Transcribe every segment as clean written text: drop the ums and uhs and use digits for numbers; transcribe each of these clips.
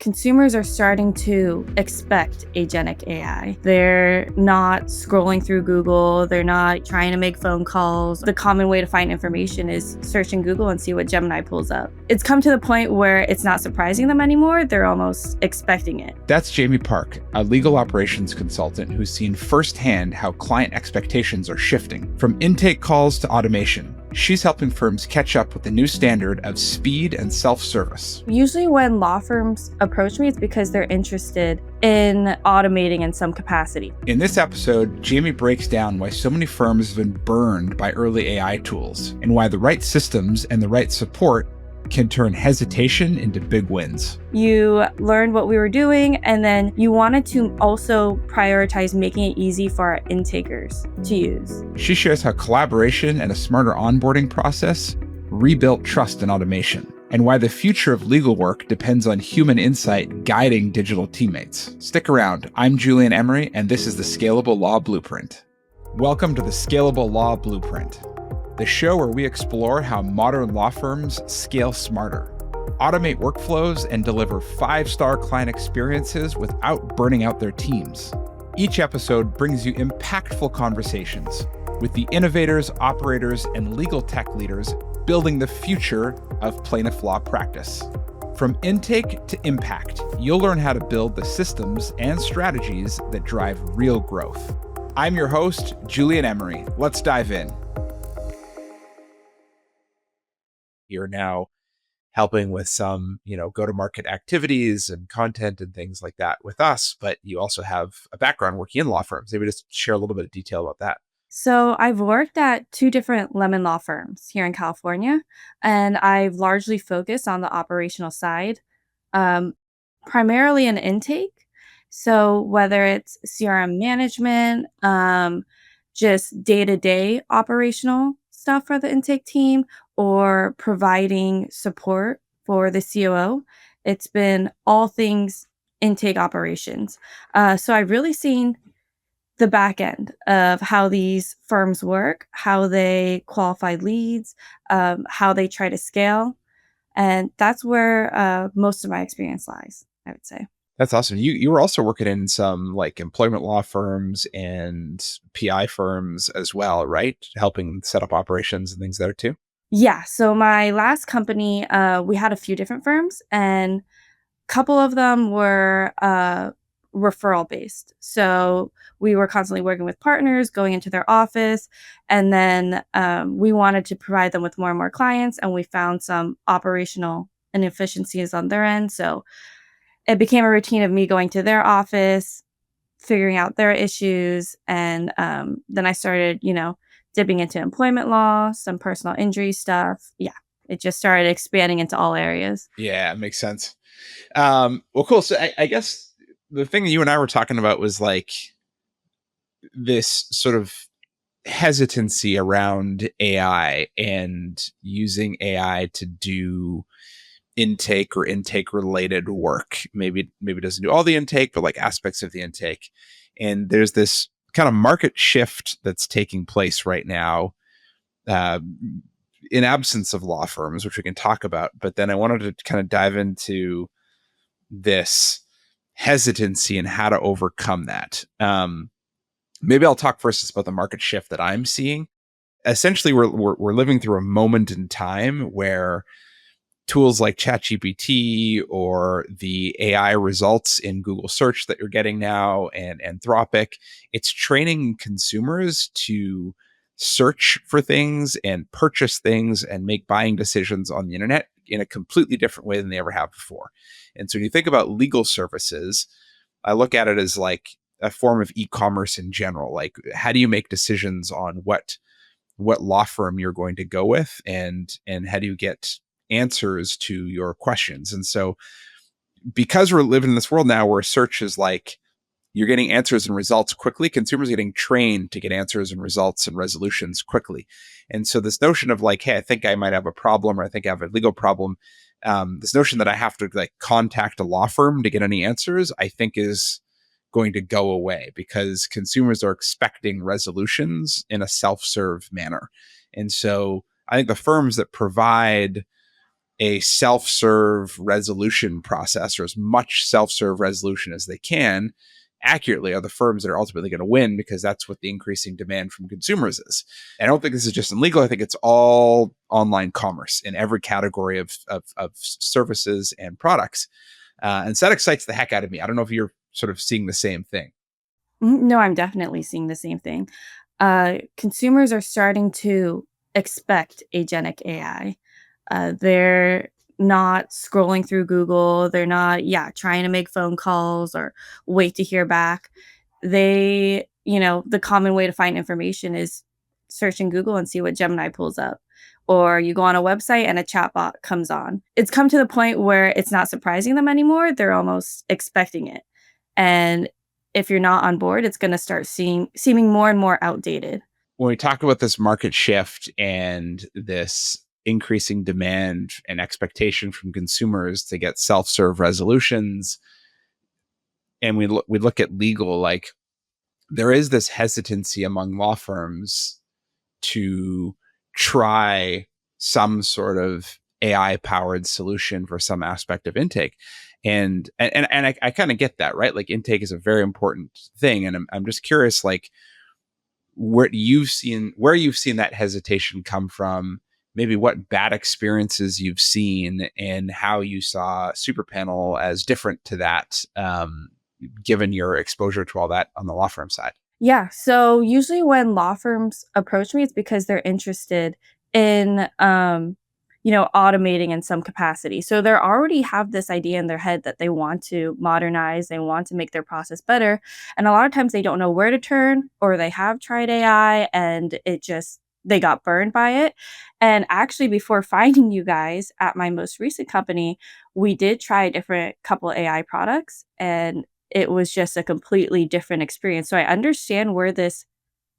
consumers are starting to expect agentic AI. They're not scrolling through Google. They're not trying to make phone calls. The common way to find information is search in Google and see what Gemini pulls up. It's come to the point where it's not surprising them anymore. They're almost expecting it. That's Jamie Park, a legal operations consultant who's seen firsthand how client expectations are shifting, from intake calls to automation. She's helping firms catch up with the new standard of speed and self-service. Usually when law firms approach me, it's because they're interested in automating in some capacity. In this episode, Jamie breaks down why so many firms have been burned by early AI tools and why the right systems and the right support can turn hesitation into big wins. You learned what we were doing, and then you wanted to also prioritize making it easy for our intakers to use. She shares how collaboration and a smarter onboarding process rebuilt trust in automation, and why the future of legal work depends on human insight guiding digital teammates. Stick around. I'm Julien Emery, and this is the Scalable Law Blueprint. Welcome to the Scalable Law Blueprint, the show where we explore how modern law firms scale smarter, automate workflows, and deliver 5-star client experiences without burning out their teams. Each episode brings you impactful conversations with the innovators, operators, and legal tech leaders building the future of plaintiff law practice. From intake to impact, you'll learn how to build the systems and strategies that drive real growth. I'm your host, Julien Emery. Let's dive in. You're now helping with some, go-to-market activities and content and things like that with us, but you also have a background working in law firms. Maybe just share a little bit of detail about that. So I've worked at 2 different lemon law firms here in California, and I've largely focused on the operational side, primarily in intake. So whether it's CRM management, just day-to-day operational stuff for the intake team, or providing support for the COO, it's been all things intake operations. So I've really seen the back end of how these firms work, how they qualify leads, how they try to scale. And that's where most of my experience lies, I would say. That's awesome. You were also working in some like employment law firms and PI firms as well, right? Helping set up operations and things there too. Yeah. So my last company, we had a few different firms, and a couple of them were referral based. So we were constantly working with partners, going into their office, and then we wanted to provide them with more and more clients, and we found some operational inefficiencies on their end. So it became a routine of me going to their office, figuring out their issues, and then I started, dipping into employment law, some personal injury stuff. Yeah, it just started expanding into all areas. Yeah, it makes sense. Well, cool. So I guess the thing that you and I were talking about was like this sort of hesitancy around AI and using AI to do intake or intake related work. Maybe it doesn't do all the intake, but like aspects of the intake. And there's this kind of market shift that's taking place right now, in absence of law firms, which we can talk about. But then I wanted to kind of dive into this hesitancy and how to overcome that. Maybe I'll talk first about the market shift that I'm seeing. Essentially, we're living through a moment in time where tools like ChatGPT or the AI results in Google search that you're getting now and Anthropic, it's training consumers to search for things and purchase things and make buying decisions on the internet in a completely different way than they ever have before. And so when you think about legal services, I look at it as like a form of e-commerce in general. Like, how do you make decisions on what law firm you're going to go with, and how do you get answers to your questions? And so because we're living in this world now where search is like you're getting answers and results quickly, consumers are getting trained to get answers and results and resolutions quickly. And so this notion of like, hey, I think I might have a problem, or I think I have a legal problem, this notion that I have to like contact a law firm to get any answers, I think is going to go away, because consumers are expecting resolutions in a self-serve manner. And so I think the firms that provide a self-serve resolution process, or as much self-serve resolution as they can accurately, are the firms that are ultimately going to win, because that's what the increasing demand from consumers is. And I don't think this is just in legal. I think it's all online commerce in every category of services and products. And so that excites the heck out of me. I don't know if you're sort of seeing the same thing. No, I'm definitely seeing the same thing. Consumers are starting to expect agentic AI. They're not scrolling through Google. They're not, yeah, trying to make phone calls or wait to hear back. The common way to find information is searching Google and see what Gemini pulls up. Or you go on a website and a chatbot comes on. It's come to the point where it's not surprising them anymore. They're almost expecting it. And if you're not on board, it's going to start seeming more and more outdated. When we talk about this market shift and this increasing demand and expectation from consumers to get self-serve resolutions, and we look at legal, like, there is this hesitancy among law firms to try some sort of AI powered solution for some aspect of intake. And I kind of get that, right? Like, intake is a very important thing. And I'm just curious, like, where you've seen that hesitation come from, maybe what bad experiences you've seen, and how you saw Superpanel as different to that, given your exposure to all that on the law firm side. Yeah. So usually when law firms approach me, it's because they're interested in, automating in some capacity. So they already have this idea in their head that they want to modernize, they want to make their process better. And a lot of times they don't know where to turn, or they have tried AI and they got burned by it. And actually, before finding you guys at my most recent company, we did try a different couple AI products, and it was just a completely different experience. So I understand where this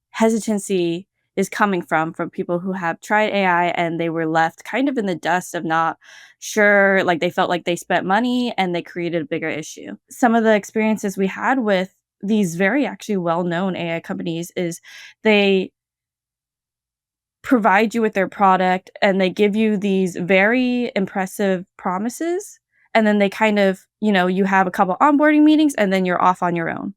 hesitancy is coming from people who have tried AI and they were left kind of in the dust of not sure, like they felt like they spent money and they created a bigger issue. Some of the experiences we had with these very actually well-known AI companies is they provide you with their product and they give you these very impressive promises, and then they kind of, you have a couple onboarding meetings and then you're off on your own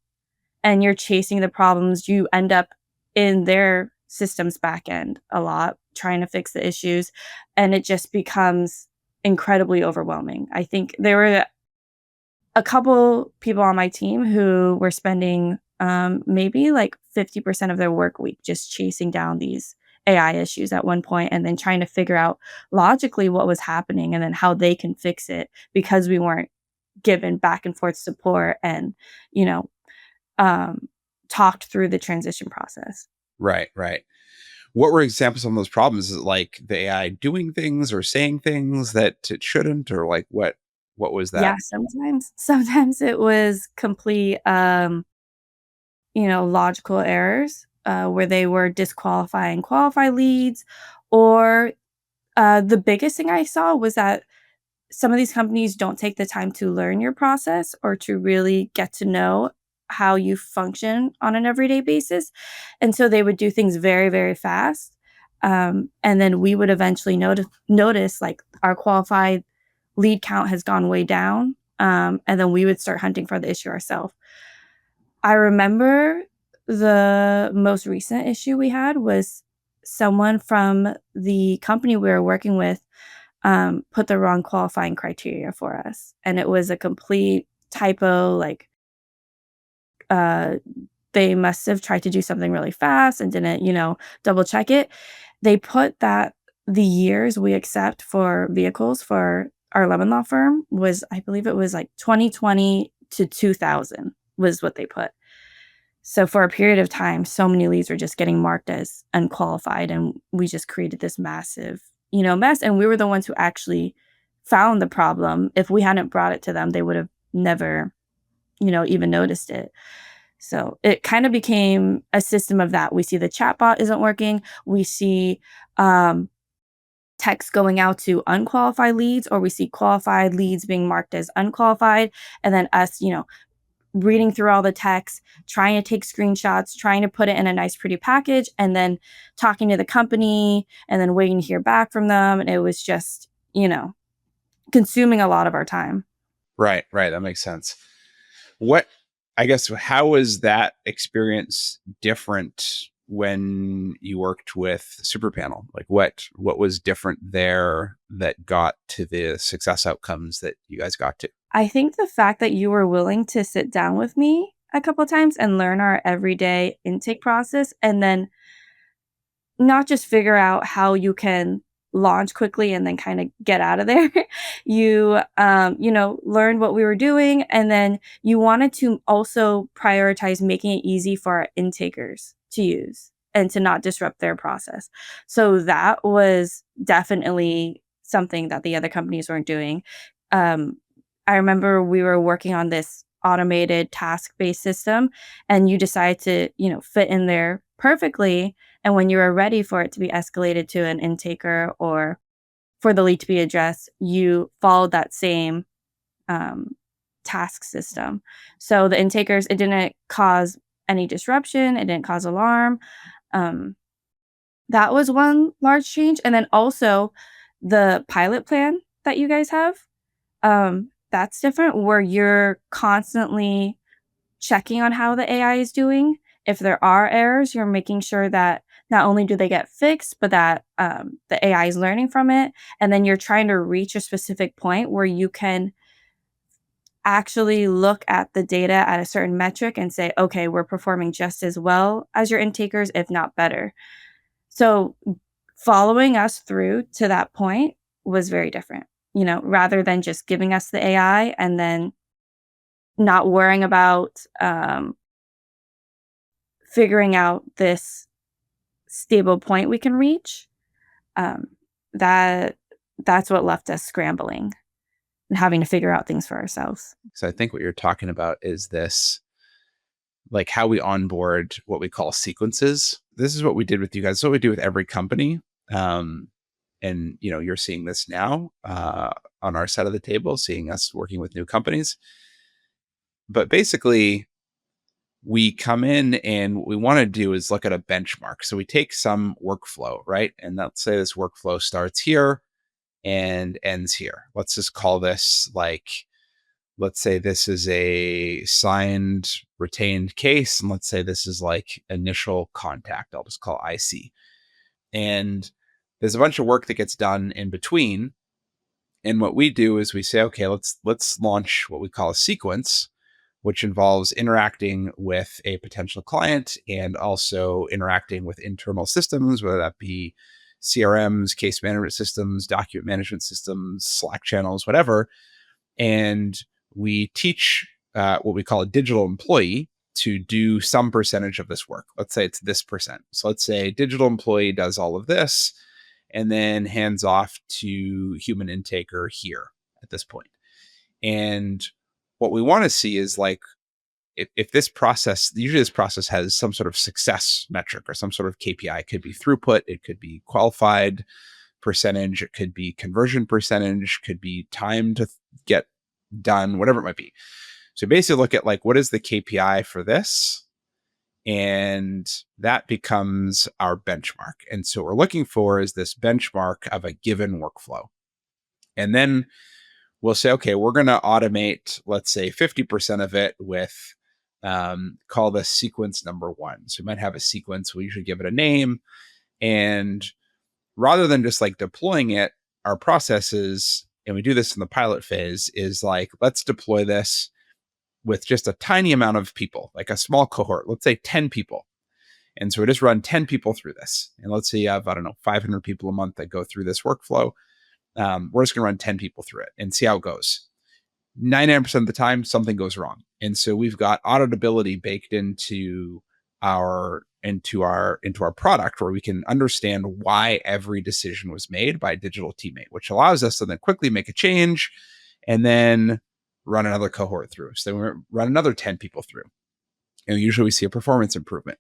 and you're chasing the problems. You end up in their systems back end a lot trying to fix the issues, and it just becomes incredibly overwhelming. I think there were a couple people on my team who were spending maybe like 50% of their work week just chasing down these AI issues at one point, and then trying to figure out logically what was happening and then how they can fix it, because we weren't given back and forth support and, you know, um, talked through the transition process. Right, right. What were examples of those problems? Is it like the AI doing things or saying things that it shouldn't, or like what was Yeah, that? sometimes it was complete, logical errors, where they were disqualifying qualified leads, or the biggest thing I saw was that some of these companies don't take the time to learn your process or to really get to know how you function on an everyday basis. And so they would do things very, very fast. And then we would eventually notice like our qualified lead count has gone way down. And then we would start hunting for the issue ourselves. I remember the most recent issue we had was someone from the company we were working with put the wrong qualifying criteria for us. And it was a complete typo. Like, uh, they must have tried to do something really fast and didn't, double check it. They put that the years we accept for vehicles for our lemon law firm was, I believe it was like 2020 to 2000 was what they put. So for a period of time, so many leads were just getting marked as unqualified, and we just created this massive, mess. And we were the ones who actually found the problem. If we hadn't brought it to them, they would have never, even noticed it. So it kind of became a system of that. We see the chatbot isn't working. We see text going out to unqualified leads, or we see qualified leads being marked as unqualified, and then us, reading through all the text, trying to take screenshots, trying to put it in a nice, pretty package, and then talking to the company and then waiting to hear back from them. And it was just, consuming a lot of our time. Right. That makes sense. What, I guess, how was that experience different when you worked with Superpanel? Like what was different there that got to the success outcomes that you guys got to? I think the fact that you were willing to sit down with me a couple of times and learn our everyday intake process, and then not just figure out how you can launch quickly and then kind of get out of there. Learned what we were doing, and then you wanted to also prioritize making it easy for our intakers to use and to not disrupt their process. So that was definitely something that the other companies weren't doing. Um, I remember we were working on this automated task-based system, and you decide to, fit in there perfectly, and when you are ready for it to be escalated to an intaker or for the lead to be addressed, you followed that same um, task system. So the intakers, it didn't cause any disruption, it didn't cause alarm. Um, that was one large change. And then also the pilot plan that you guys have, that's different where you're constantly checking on how the AI is doing. If there are errors, you're making sure that not only do they get fixed, but that the AI is learning from it. And then you're trying to reach a specific point where you can actually look at the data at a certain metric and say, okay, we're performing just as well as your intakers, if not better. So following us through to that point was very different, rather than just giving us the AI and then not worrying about figuring out this stable point we can reach, um, that that's what left us scrambling and having to figure out things for ourselves. So I think what you're talking about is this, like how we onboard what we call sequences. This is what we did with you guys. This is what we do with every company. And you're seeing this now on our side of the table, seeing us working with new companies. But basically, we come in and what we want to do is look at a benchmark. So we take some workflow, right? And let's say this workflow starts here and ends here. Let's just call this let's say this is a signed retained case. And let's say this is like initial contact. I'll just call IC. And there's a bunch of work that gets done in between. And what we do is we say, okay, let's launch what we call a sequence, which involves interacting with a potential client and also interacting with internal systems, whether that be CRMs, case management systems, document management systems, Slack channels, whatever. And we teach what we call a digital employee to do some percentage of this work. Let's say it's this percent. So let's say digital employee does all of this and then hands off to human intaker here at this point. And what we want to see is like, if this process, usually this process has some sort of success metric or some sort of KPI. It could be throughput, it could be qualified percentage, it could be conversion percentage, could be time to get done, whatever it might be. So basically look at like, what is the KPI for this? And that becomes our benchmark. And so what we're looking for is this benchmark of a given workflow. And then we'll say, okay, we're going to automate, let's say 50% of it with call this sequence number one. So we might have a sequence. We usually give it a name. And rather than just like deploying it, our process is, and we do this in the pilot phase, is like, let's deploy this with just a tiny amount of people, like a small cohort, let's say 10 people. And so we just run 10 people through this. And let's say you have, 500 people a month that go through this workflow. We're just going to run 10 people through it and see how it goes. 99% of the time, something goes wrong. And so we've got auditability baked into our product where we can understand why every decision was made by a digital teammate, which allows us to then quickly make a change and then run another cohort through. So then we run another 10 people through. And usually we see a performance improvement.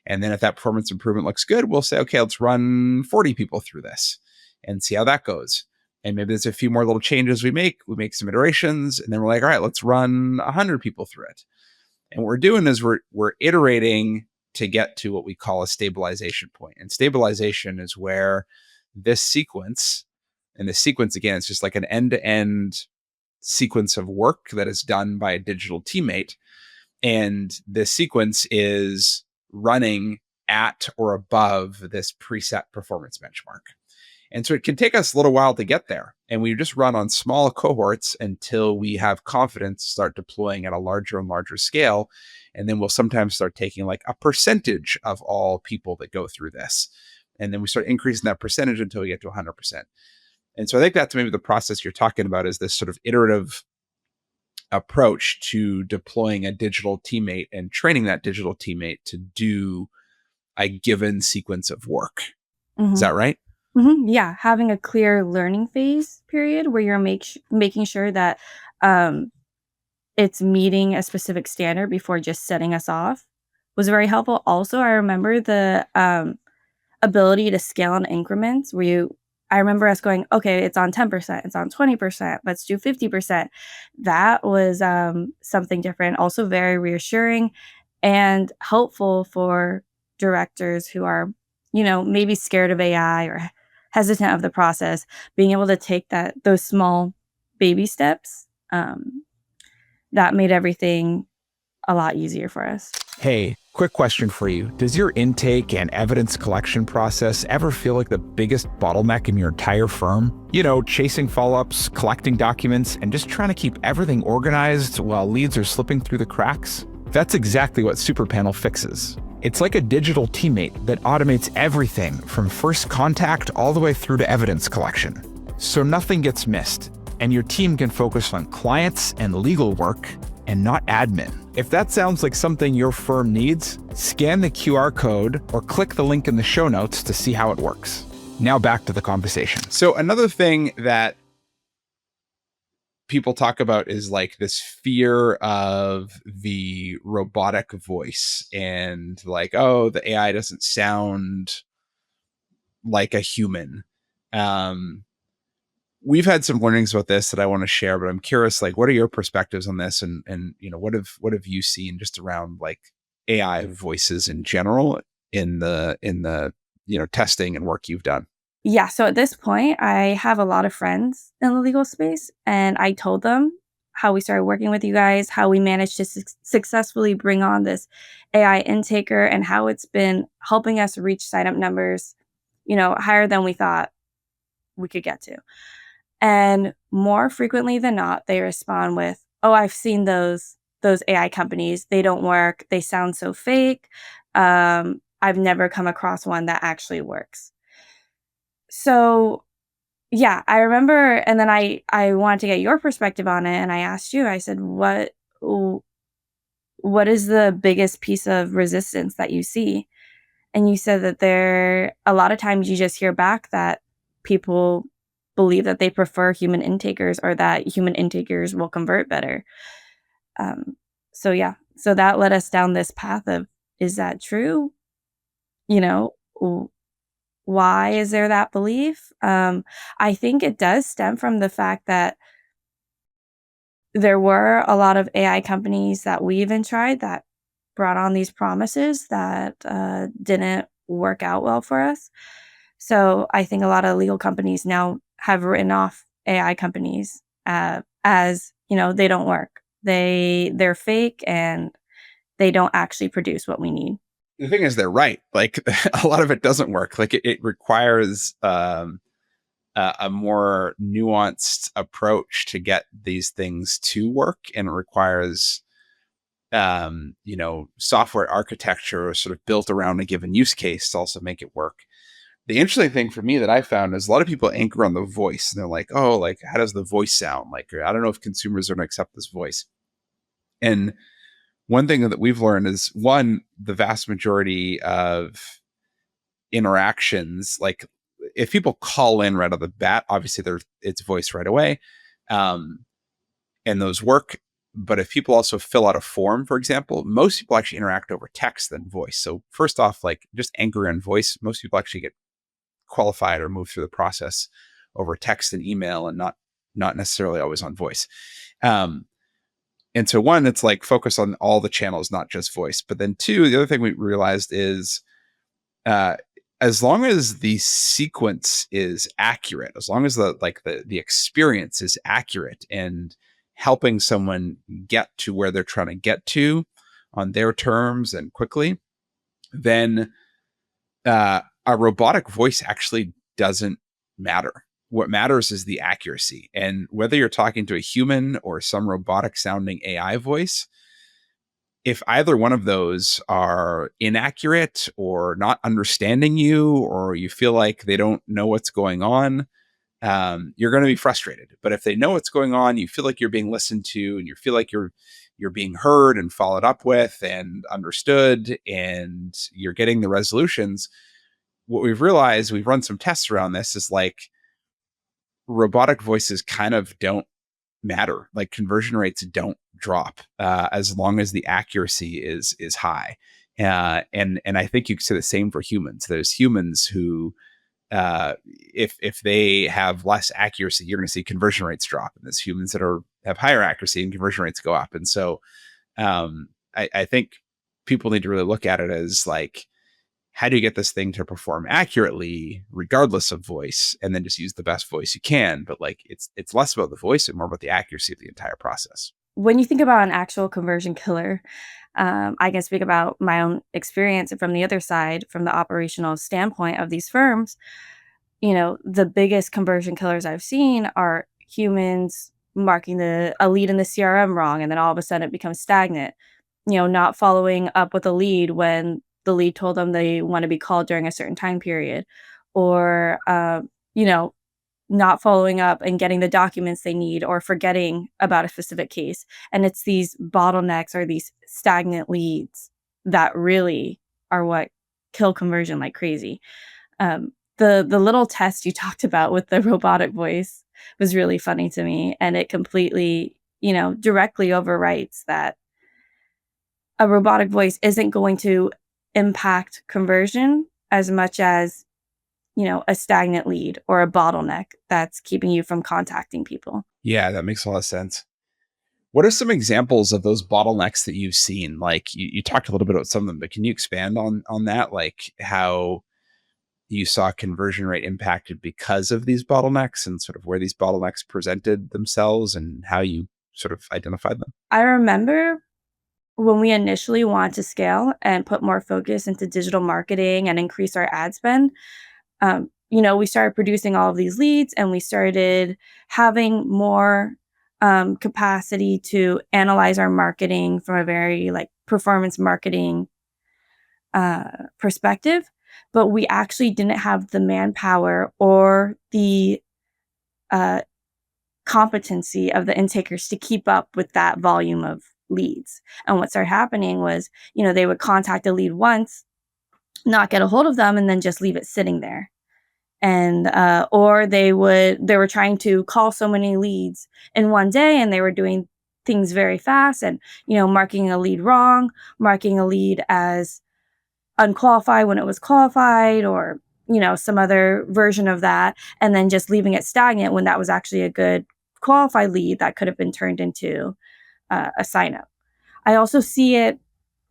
And then if that performance improvement looks good, we'll say, okay, let's run 40 people through this and see how that goes. And maybe there's a few more little changes we make some iterations, and then we're like, all right, let's run 100 people through it. And what we're doing is we're iterating to get to what we call a stabilization point. And stabilization is where this sequence And the sequence, again, is just like an end-to-end sequence of work that is done by a digital teammate. And the sequence is running at or above this preset performance benchmark. And so it can take us a little while to get there. And we just run on small cohorts until we have confidence to start deploying at a larger and larger scale. And then we'll sometimes start taking like a percentage of all people that go through this. And then we start increasing that percentage until we get to 100%. And so I think that's maybe the process you're talking about, is this sort of iterative approach to deploying a digital teammate and training that digital teammate to do a given sequence of work. Is that right? Yeah, having a clear learning phase period where you're making sure that it's meeting a specific standard before just setting us off was very helpful. Also, I remember the ability to scale in increments I remember us going, okay, it's on 10%, it's on 20%, let's do 50%. That was something different, also very reassuring and helpful for directors who are, maybe scared of AI or hesitant of the process, being able to take those small baby steps. That made everything a lot easier for us. Hey, quick question for you. Does your intake and evidence collection process ever feel like the biggest bottleneck in your entire firm? You know, chasing follow-ups, collecting documents, and just trying to keep everything organized while leads are slipping through the cracks? That's exactly what Superpanel fixes. It's like a digital teammate that automates everything from first contact all the way through to evidence collection. So nothing gets missed, and your team can focus on clients and legal work and not admin. If that sounds like something your firm needs, scan the QR code or click the link in the show notes to see how it works. Now back to the conversation. So another thing that people talk about is like this fear of the robotic voice, and like, oh, the AI doesn't sound like a human. We've had some learnings about this that I want to share, but I'm curious, like, what are your perspectives on this? And what have you seen just around like AI voices in general in the testing and work you've done? Yeah, so at this point, I have a lot of friends in the legal space, and I told them how we started working with you guys, how we managed to successfully bring on this AI intaker, and how it's been helping us reach sign up numbers, higher than we thought we could get to. And more frequently than not, they respond with, "Oh, I've seen those AI companies. They don't work. They sound so fake. I've never come across one that actually works." So, yeah, I remember, and then I wanted to get your perspective on it, and I asked you. I said, what is the biggest piece of resistance that you see?" And you said that a lot of times you just hear back that people believe that they prefer human intakers, or that human intakers will convert better. So yeah, so that led us down this path of, is that true? You know, why is there that belief? I think it does stem from the fact that there were a lot of AI companies that we even tried that brought on these promises that didn't work out well for us. So I think a lot of legal companies now have written off AI companies as, they don't work. They're fake, and they don't actually produce what we need. The thing is, they're right. Like, a lot of it doesn't work. Like, it requires a more nuanced approach to get these things to work, and it requires software architecture sort of built around a given use case to also make it work. The interesting thing for me that I found is a lot of people anchor on the voice, and they're like, oh, like, how does the voice sound? Like, I don't know if consumers are going to accept this voice. And one thing that we've learned is, one, the vast majority of interactions, like, if people call in right off the bat, obviously it's voice right away. And those work. But if people also fill out a form, for example, most people actually interact over text than voice. So first off, like, just anchor in voice. Most people actually get qualified or move through the process over text and email, and not necessarily always on voice. And so, one, it's like, focus on all the channels, not just voice. But then two, the other thing we realized is as long as the sequence is accurate, as long as the experience is accurate and helping someone get to where they're trying to get to on their terms and quickly, then a robotic voice actually doesn't matter. What matters is the accuracy. And whether you're talking to a human or some robotic sounding AI voice, if either one of those are inaccurate or not understanding you, or you feel like they don't know what's going on, you're going to be frustrated. But if they know what's going on, you feel like you're being listened to, and you feel like you're being heard and followed up with and understood, and you're getting the resolutions. What we've realized, we've run some tests around this, is like robotic voices kind of don't matter. Like conversion rates don't drop as long as the accuracy is high. And I think you could say the same for humans. There's humans who, if they have less accuracy, you're going to see conversion rates drop. And there's humans that have higher accuracy and conversion rates go up. And so I think people need to really look at it as like, how do you get this thing to perform accurately, regardless of voice, and then just use the best voice you can? But like, it's less about the voice and more about the accuracy of the entire process. When you think about an actual conversion killer, I can speak about my own experience from the other side, from the operational standpoint of these firms. The biggest conversion killers I've seen are humans marking a lead in the CRM wrong, and then all of a sudden it becomes stagnant. Not following up with a lead when the lead told them they want to be called during a certain time period, or not following up and getting the documents they need, or forgetting about a specific case. And it's these bottlenecks or these stagnant leads that really are what kill conversion like crazy. The little test you talked about with the robotic voice was really funny to me, and it completely, directly overwrites that a robotic voice isn't going to impact conversion as much as, a stagnant lead or a bottleneck that's keeping you from contacting people. Yeah, that makes a lot of sense. What are some examples of those bottlenecks that you've seen? Like you talked a little bit about some of them, but can you expand on that? Like how you saw conversion rate impacted because of these bottlenecks, and sort of where these bottlenecks presented themselves and how you sort of identified them? I remember when we initially wanted to scale and put more focus into digital marketing and increase our ad spend, we started producing all of these leads, and we started having more capacity to analyze our marketing from a very like performance marketing perspective. But we actually didn't have the manpower or the uh, competency of the intakers to keep up with that volume of leads. And what started happening was, they would contact a lead once, not get a hold of them, and then just leave it sitting there. And or they were trying to call so many leads in one day, and they were doing things very fast, and marking a lead wrong, marking a lead as unqualified when it was qualified, or some other version of that, and then just leaving it stagnant when that was actually a good qualified lead that could have been turned into a sign up. I also see it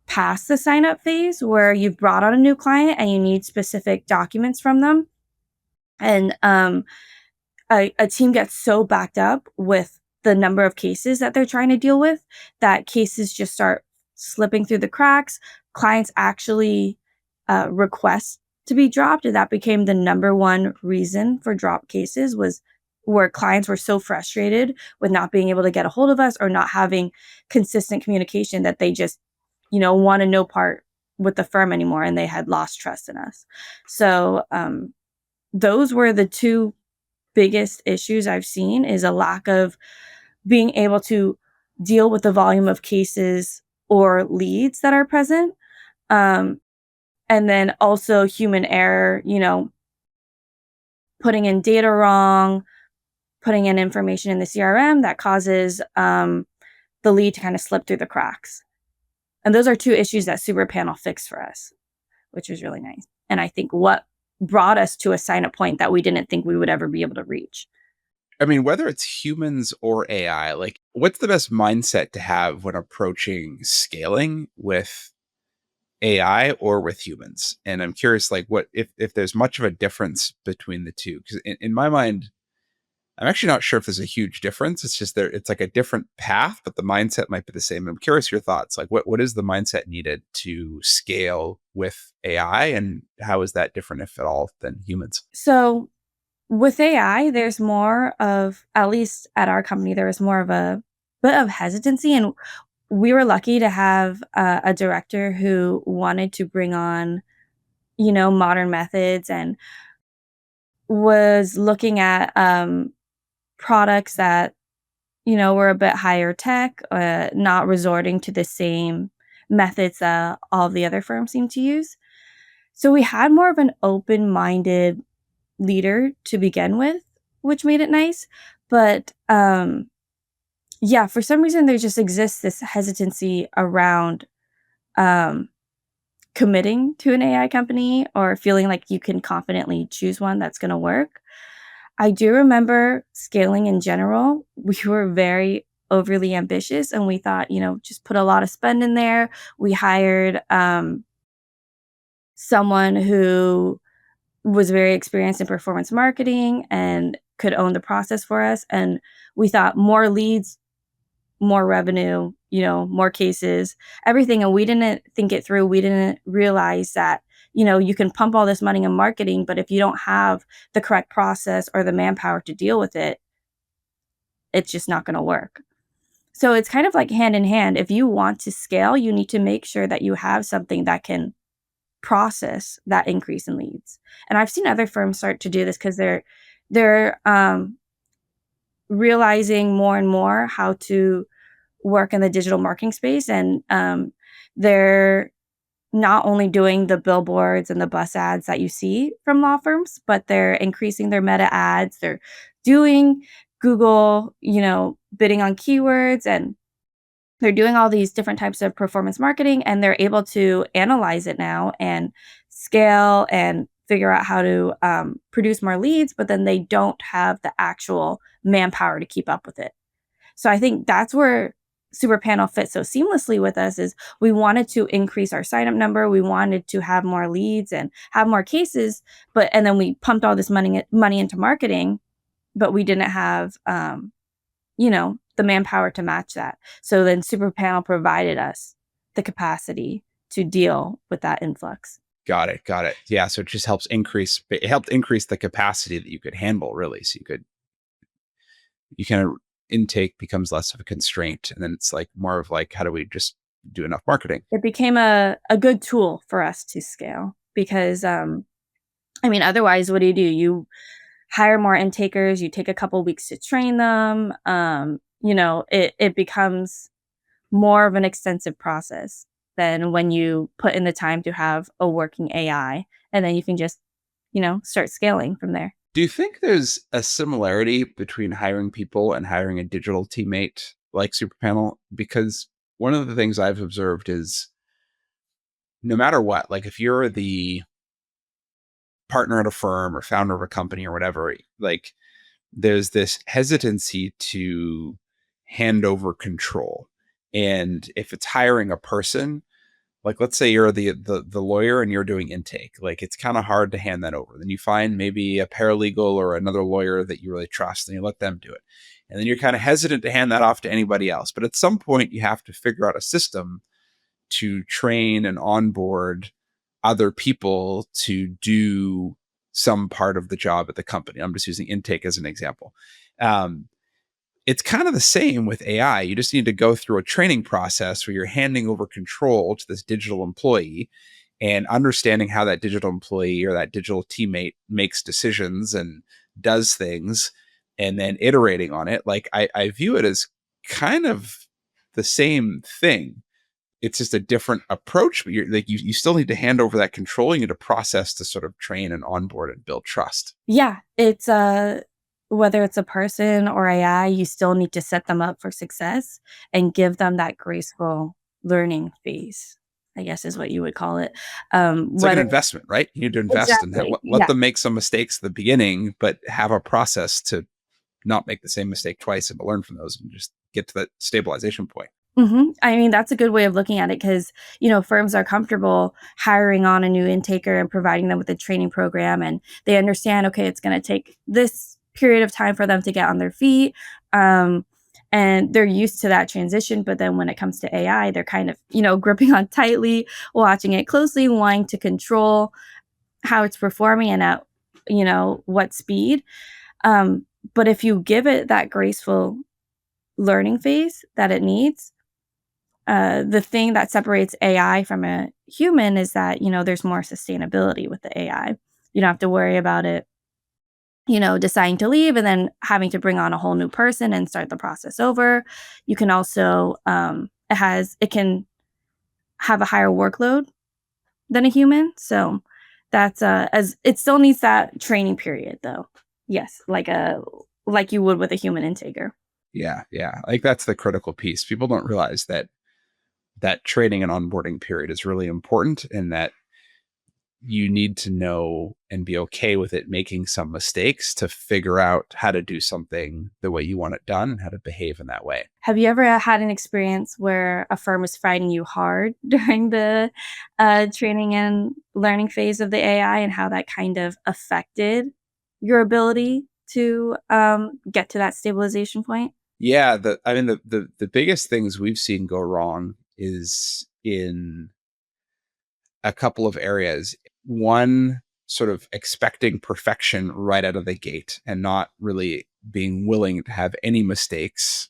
past the sign up phase, where you've brought on a new client and you need specific documents from them, and a team gets so backed up with the number of cases that they're trying to deal with that cases just start slipping through the cracks. Clients actually request to be dropped, and that became the number one reason for drop cases, was where clients were so frustrated with not being able to get a hold of us or not having consistent communication that they just, want to no part with the firm anymore, and they had lost trust in us. So those were the two biggest issues I've seen, is a lack of being able to deal with the volume of cases or leads that are present. And then also human error, putting in data wrong, putting in information in the CRM that causes the lead to kind of slip through the cracks. And those are two issues that Superpanel fixed for us, which was really nice. And I think what brought us to a sign-up point that we didn't think we would ever be able to reach. I mean, whether it's humans or AI, like what's the best mindset to have when approaching scaling with AI or with humans? And I'm curious, like, what if there's much of a difference between the two? Because in my mind, I'm actually not sure if there's a huge difference. It's just it's like a different path, but the mindset might be the same. I'm curious your thoughts. Like, what is the mindset needed to scale with AI, and how is that different, if at all, than humans? So with AI, there's more of, at least at our company, there was more of a bit of hesitancy. And we were lucky to have a director who wanted to bring on, modern methods and was looking at products that, were a bit higher tech, not resorting to the same methods that all of the other firms seem to use. So we had more of an open-minded leader to begin with, which made it nice. But yeah, for some reason there just exists this hesitancy around um, committing to an AI company or feeling like you can confidently choose one that's going to work. I do remember scaling in general. We were very overly ambitious and we thought, just put a lot of spend in there. We hired someone who was very experienced in performance marketing and could own the process for us. And we thought more leads, more revenue, more cases, everything. And we didn't think it through. We didn't realize that, you can pump all this money in marketing, but if you don't have the correct process or the manpower to deal with it, it's just not going to work. So it's kind of like hand in hand. If you want to scale, you need to make sure that you have something that can process that increase in leads. And I've seen other firms start to do this because they're realizing more and more how to work in the digital marketing space, and they're not only doing the billboards and the bus ads that you see from law firms, but they're increasing their meta ads. They're doing Google, bidding on keywords, and they're doing all these different types of performance marketing, and they're able to analyze it now and scale and figure out how to produce more leads, but then they don't have the actual manpower to keep up with it. So I think that's where Superpanel fits so seamlessly with us is we wanted to increase our sign up number. We wanted to have more leads and have more cases, and then we pumped all this money into marketing, but we didn't have, the manpower to match that. So then Superpanel provided us the capacity to deal with that influx. Got it. Yeah. So it helped increase the capacity that you could handle, really. So you kind of, intake becomes less of a constraint. And then it's like more of like, how do we just do enough marketing? It became a good tool for us to scale because, otherwise, what do? You hire more intakers, you take a couple weeks to train them. It becomes more of an extensive process than when you put in the time to have a working AI, and then you can just, start scaling from there. Do you think there's a similarity between hiring people and hiring a digital teammate like Superpanel? Because one of the things I've observed is no matter what, like if you're the partner at a firm or founder of a company or whatever, like there's this hesitancy to hand over control. And if it's hiring a person, like let's say you're the lawyer and you're doing intake, like it's kind of hard to hand that over. Then you find maybe a paralegal or another lawyer that you really trust and you let them do it. And then you're kind of hesitant to hand that off to anybody else. But at some point you have to figure out a system to train and onboard other people to do some part of the job at the company. I'm just using intake as an example. It's kind of the same with AI. You just need to go through a training process where you're handing over control to this digital employee and understanding how that digital employee or that digital teammate makes decisions and does things and then iterating on it. Like I view it as kind of the same thing. It's just a different approach, but you still need to hand over that control. You need a process to sort of train and onboard and build trust. Yeah, it's whether it's a person or AI, you still need to set them up for success and give them that graceful learning phase, I guess is what you would call it. It's like an investment, right? You need to invest in that. Let them make some mistakes at the beginning, but have a process to not make the same mistake twice and to learn from those and just get to that stabilization point. I mean, that's a good way of looking at it because, firms are comfortable hiring on a new intaker and providing them with a training program, and they understand, okay, it's going to take this period of time for them to get on their feet. Um, and they're used to that transition. But then when it comes to AI, they're kind of, gripping on tightly, watching it closely, wanting to control how it's performing and at, what speed. Um, but if you give it that graceful learning phase that it needs, the thing that separates AI from a human is that, there's more sustainability with the AI. You don't have to worry about it, deciding to leave and then having to bring on a whole new person and start the process over. You can also, it can have a higher workload than a human. So that's, as it still needs that training period though. Yes, like you would with a human intaker. Yeah, yeah. Like that's the critical piece. People don't realize that training and onboarding period is really important, and that you need to know and be okay with it making some mistakes to figure out how to do something the way you want it done and how to behave in that way. Have you ever had an experience where a firm was fighting you hard during the training and learning phase of the AI, and how that kind of affected your ability to get to that stabilization point? Yeah, the biggest things we've seen go wrong is in a couple of areas. One, sort of expecting perfection right out of the gate and not really being willing to have any mistakes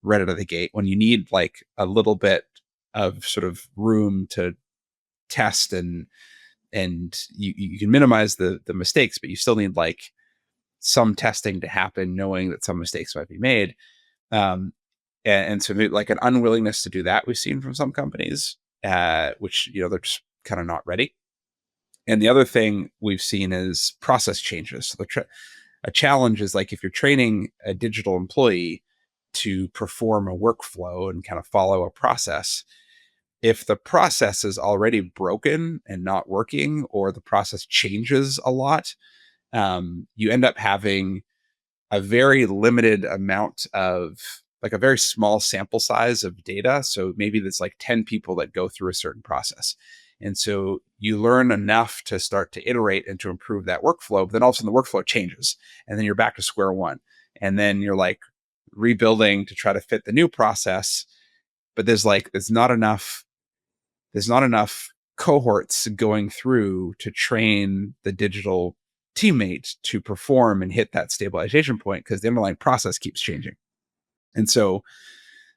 right out of the gate, when you need like a little bit of sort of room to test, and you can minimize the mistakes, but you still need like some testing to happen, knowing that some mistakes might be made. And so maybe like an unwillingness to do that we've seen from some companies, which, they're just kind of not ready. And the other thing we've seen is process changes. So a challenge is like if you're training a digital employee to perform a workflow and kind of follow a process, if the process is already broken and not working, or the process changes a lot, you end up having a very limited amount of, like, a very small sample size of data. So maybe there's like 10 people that go through a certain process. And so you learn enough to start to iterate and to improve that workflow, but then all of a sudden the workflow changes and then you're back to square one. And then you're like rebuilding to try to fit the new process. But there's not enough cohorts going through to train the digital teammate to perform and hit that stabilization point, because the underlying process keeps changing. And so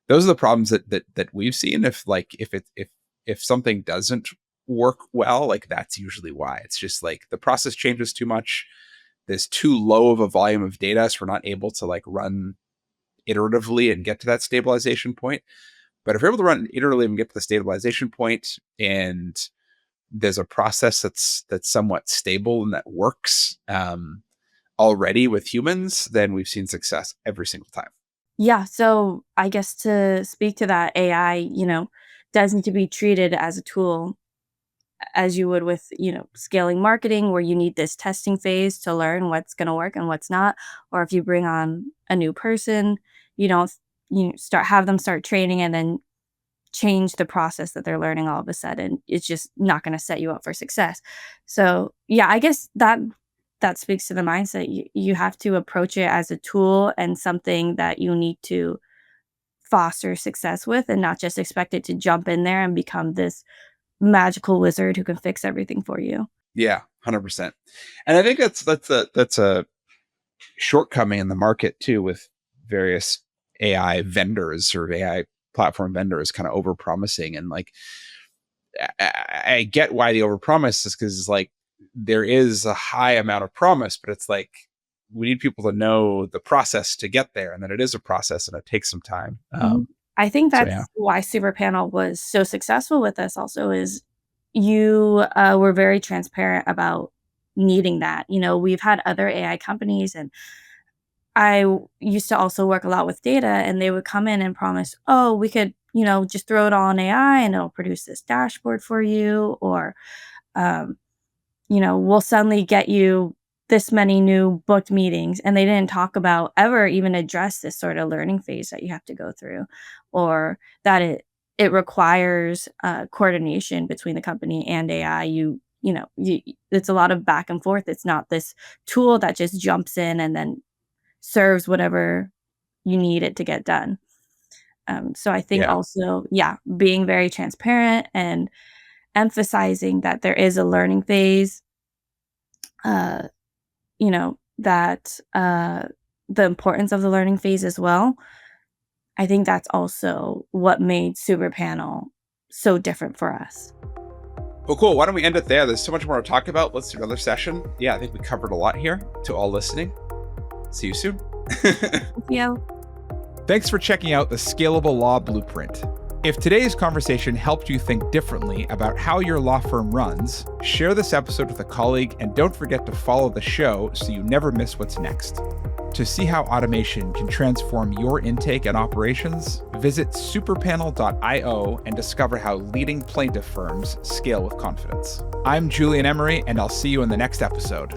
those are the problems that we've seen. If something doesn't work well, like that's usually why. It's just like the process changes too much. There's too low of a volume of data, so we're not able to like run iteratively and get to that stabilization point. But if we're able to run iteratively and get to the stabilization point, and there's a process that's somewhat stable and that works already with humans, then we've seen success every single time. Yeah, so I guess to speak to that, AI, does need to be treated as a tool as you would with, scaling marketing, where you need this testing phase to learn what's going to work and what's not. Or if you bring on a new person, you don't have them start training and then change the process that they're learning all of a sudden. It's just not going to set you up for success. So, yeah, I guess that speaks to the mindset. You have to approach it as a tool and something that you need to foster success with, and not just expect it to jump in there and become this magical wizard who can fix everything for you. Yeah, 100%. And I think that's a shortcoming in the market too, with various AI vendors or AI platform vendors kind of over promising. And like I get why the overpromise is, because like there is a high amount of promise, but it's like we need people to know the process to get there, and that it is a process and it takes some time. Mhm. I think So yeah, that's why Superpanel was so successful with us also is you, were very transparent about needing that. We've had other AI companies, and used to also work a lot with data, and they would come in and promise, "Oh, we could, just throw it all in AI and it'll produce this dashboard for you," or, um, "We'll suddenly get you this many new booked meetings, and they didn't talk about ever even address this sort of learning phase that you have to go through, or that it requires coordination between the company and AI. It's a lot of back and forth. It's not this tool that just jumps in and then serves whatever you need it to get done. So I think Yeah. also, yeah, being very transparent and emphasizing that there is a learning phase, uh, that the importance of the learning phase as well. I think that's also what made Superpanel so different for us. Well, cool. Why don't we end it there? There's so much more to talk about. Let's do another session. Yeah, I think we covered a lot here. To all listening, see you soon. Yeah. Thanks for checking out the Scalable Law Blueprint. If today's conversation helped you think differently about how your law firm runs, share this episode with a colleague and don't forget to follow the show so you never miss what's next. To see how automation can transform your intake and operations, visit superpanel.io and discover how leading plaintiff firms scale with confidence. I'm Julien Emery, and I'll see you in the next episode.